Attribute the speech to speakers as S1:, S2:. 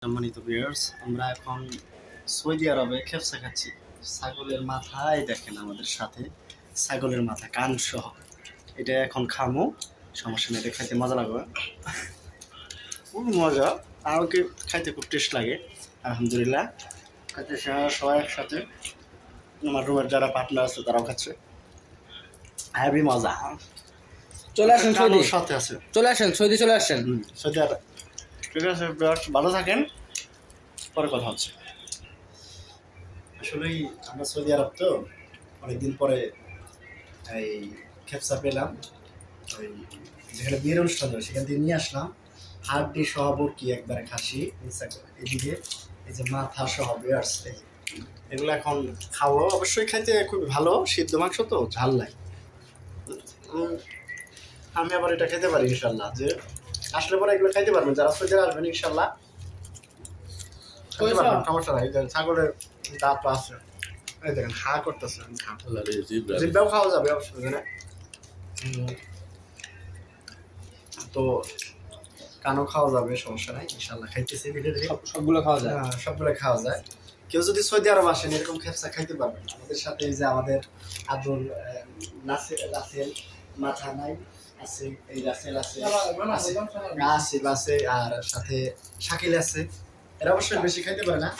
S1: সম্মানিত ভিউয়ার্স, আমরা এখন সৌদি আরবে খেপসা খাচ্ছি। ছাগলের মাথায় দেখেন, আমাদের সাথে ছাগলের মাথা কান সহ এটা এখন খামো, সমস্যা নেই, এটা খাইতে মজা লাগবে, খুব মজা। আমাকে খাইতে খুব টেস্ট লাগে আলহামদুলিল্লাহ। খাইতে সবাই একসাথে, আমার রুমের যারা পার্টনার আছে তারাও খাচ্ছে, হ্যাভি মজা।
S2: চলে আসেন সৌদি,
S1: সাথে আছে,
S2: চলে আসেন সৌদি, চলে আসেন
S1: সৌদি আরব। ঠিক আছে ভিউয়ার্স, ভালো থাকেন, পরে কথা হচ্ছে। আসলেই আমরা সৌদি আরব তো অনেকদিন পরে এই খেপসা পেলাম, ওই যেখানে বিয়ের অনুষ্ঠান হয় সেখান থেকে নিয়ে আসলাম। হাড্ডি সহ কি একবারে খাসি, এদিকে এই যে মাথা সহ বিয়ার্স, এগুলো এখন খাবো। অবশ্যই খাইতে খুব ভালো, সিদ্ধ মাংস তো ঝাল লাগে। আমি আবার এটা খেতে পারি ইনশাল্লাহ, যে আসলে পরে এগুলো খাইতে পারবেন, যারা সৌদি আরব আসবেন ইনশাল্লাহ খাইতে পারবেন, সমস্যা নাই। ছাগলের দাঁত আছে, এই দেখেন হা করতেছে, জিব্বাও খাওয়া যাবে, অসুবিধা নেই। তো কানও খাওয়া যাবে, সমস্যা নাই ইনশাল্লাহ। খাইতেছি ধীরে ধীরে,
S2: সবগুলো খাওয়া যায়।
S1: সবগুলো খাওয়া যায়। কেউ যদি সৌদি আরব আসেন এরকম খেপসা খাইতে পারবেন। আমাদের সাথে এই যে আমাদের আব্দুল রাসেল মাথা নাই আছে, এই রাসেল আছে, আসিফ আছে, আর সাথে শাকিল আছে। এরা অবশ্যই বেশি খাইতে পারে না।